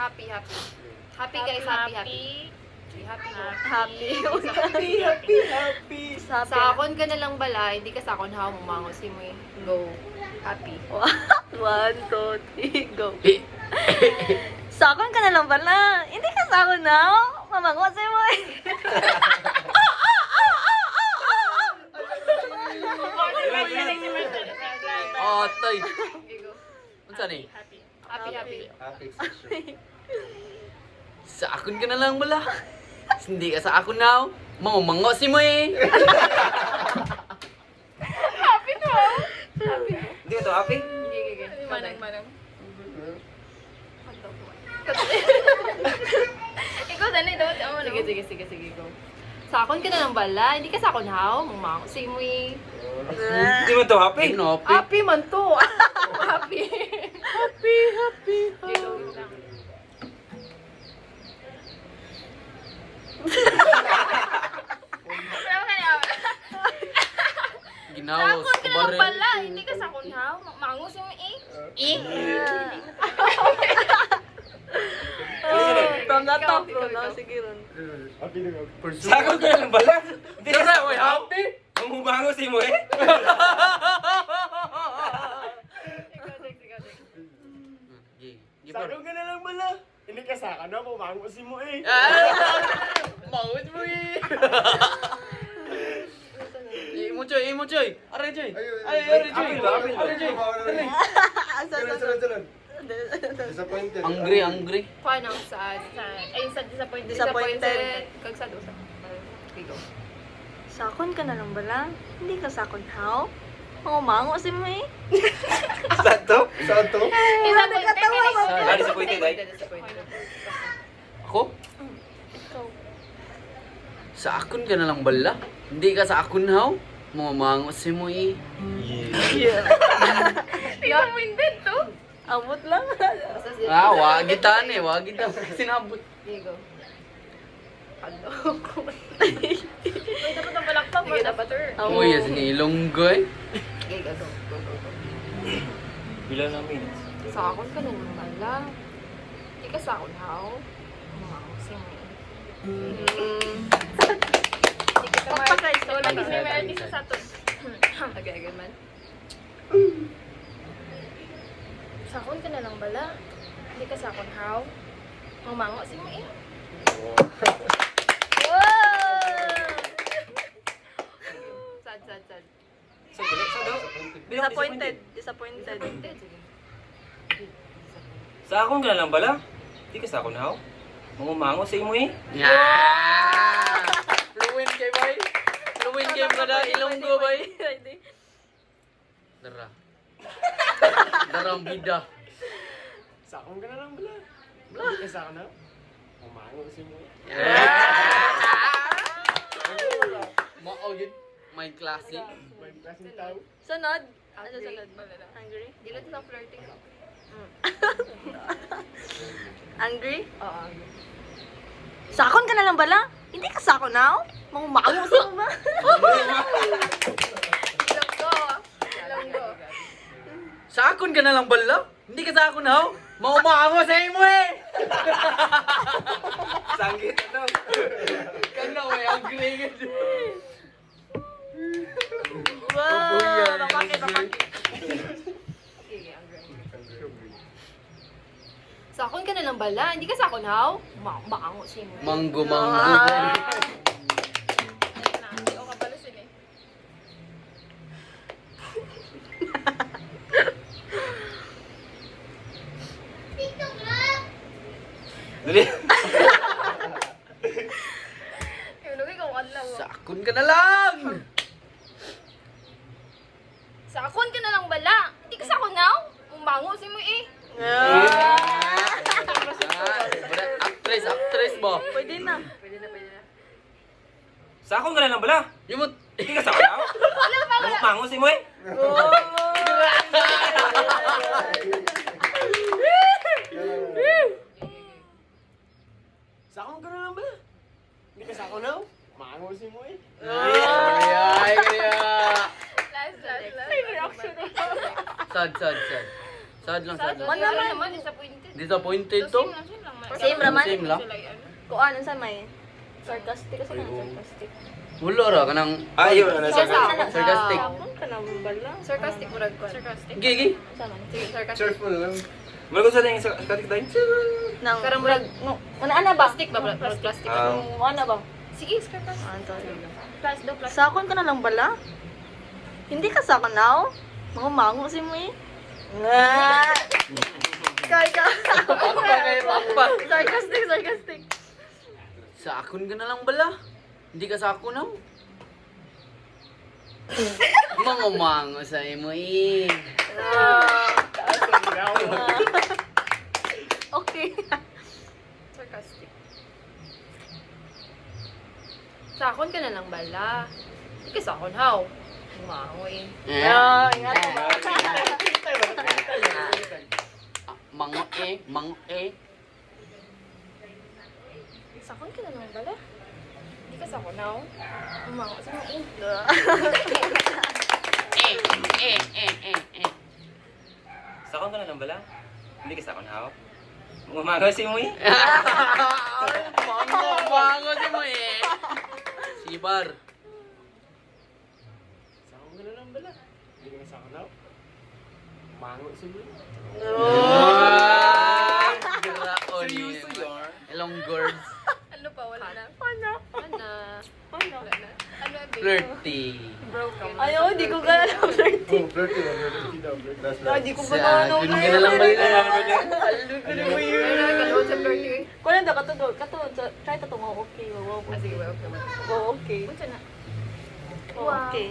happy. Happy guys, happy. Happy. Sakon ka na lang bala, hindi ka sakon ha, mumango si mo eh. Go. Happy. 1, 2, 3, go. Sakon ka na lang pala. Hindi ka sakon na. Mamango sa'yo mo eh. Oh, tay. Okay, go. Unsa ni? Happy. Sa akon ka na lang bala. Hindi ka sa akon now. Mango si mo eh. Hindi ko to happy? Okay. Manang. Ikaw, dali, daw. Sige, go. Sakon ka na lang bala, hindi ka sakon ha, mumango si mo eh. Hindi mo to happy? No, Happy man to. Happy. Okay, go. Ginawas Sakon ka ko na lang ba pala. Hindi ka sakon ha. Mangus yung From the top, Ikaw. bro. Sige ron. Sakon ka na lang bala. Hindi ka Dara, sa oy, happy. Umubango si mo eh. Sakong ka na lang bala. Hindi ka saka na, pumango si mo eh. Mawit mo eh. Imo choy. Aray choy. Aray choy. Aray choy. Jalan. Disappointed. Angry. Paano sa ayun sa disappointed. Kag sa dosa. Okay, go. Sakon ka na lang bala. Hindi ka sakon how? Mangumango si mo eh. Saan to? Disappointed ay. Disappointed. Ako? Sa akon ka na lang bala. Hindi ka sa akon how? Mamango si mo eh. Disappointed to. Abot lang. Basta si- Wagitan eh. Wagitan. Sinabot. Okay, go. Hello. Uy, dapat ang balakpak. Sige, dapat her. Uy, yes ni Ilonggoy. Okay, go. Bilang ng minutes. Sakon ka na lang bala. Hindi ka sakon ha, mumango si mo eh. Magpakaisto. Lagi si Merdy sa saton. Okay, man. Sakon ka na lang bala. Hindi ka sakon how? Mamango si mo eh. Sad. Sa daw. Disappointed. Sa akon ka na lang bala. Hindi ka sa akon haw. Mangumango sa imo eh. Yeah! Fluent kay bay. Fluent kay brada Ilonggo bay. Dara. Dara ang bida. Sakong ka na lang bala. Hindi ka saka na, pumango si mo eh. Mao yun. May klase. May klaseng tao. Sunod. Ano Hungry. sunod? Hungry? Di lang sa flirting ko. Angry? Oo. Sakon ka na lang bala? Hindi ka sakon now? Mangumango si mo ba? Ilonggo. Sa akon ka na lang bala? Hindi ka sa akon haw? Maumaango sa imo eh! Sanggit ano. Kana way ang gringan. Wow! Papakit. Sige, ang grand. Sakon ka na lang bala. Hindi ka sakon ha, maango si mo. Manggo. Ikaw ka pala sila eh. Dali. Ikaw adlaw. Sa akon ka na lang! Sakon ka na lang bala. Hindi ka sakon now? Mamango si mo eh. Actress ba? Pwede na. Pwede na. Sa akon ka na lang bala. Yumot. Hindi ka sa akon haw. Mangumango si mo eh. Sakong ka na lang bala. Hindi ka saka na, pumango si mo eh. Ay, kaya. Last. Ay, reaction. Sad lang. Wala naman, disappointed. Disappointed to? Same lang Same raman. Same lang. Kung ano sa may sarcastic kasi na sarcastic. Wala ra ka ng... Ayun, ano Sa sa sakon. Sarcastic. Sakon ka na bala. Sarcastic murag ko. Sarcastic. Gigi. Sa man. Sige, sarcastic. Cheerful lang. Wala ko sa rin sa katik tayo. Nang Karang murag ano ba? plastic ba? Plastic. Ano ba? Sige, sarcastic. Plus do plus. Sakon ka na lang bala? Hindi ka sakon now? Mga mango si mo eh. Nga! Kaya sarcastic, sarcastic. Sa akon ka na lang bala. Hindi ka sa ako na. Mangumango sa imo eh. Okay. Sarcastic. Sakon ka na lang bala. Hindi ka sakon, how? Umangoy. Ingat mo. Mango eh, mango eh. Sakon ka na lang bala. Hindi ka sakon now. Umango sa mga Sakon ka na lang bala? Hindi ka sakon haw? Umango si mo eh. Mango si mo eh. Sibar. Sakong ka na lang bala. Hindi ka na sakon na. Mango si mo. Graon yun. Elong gourds. Ano pa? Wala na. Ano? Ano? Ano? Wala na. Ano ang big? Flirty. Broken. Ayaw, di ko gana ng flirty. Oh, flirty lang. Flirty daw. Flirty. Di ko Sa gana ng akon ka na lang bala. Ano ka sa flirty? Kung lang daw, katudod. Try to tungo, okay. Wow, Ah, sige, well, okay. wow, okay. Unsa na? Okay.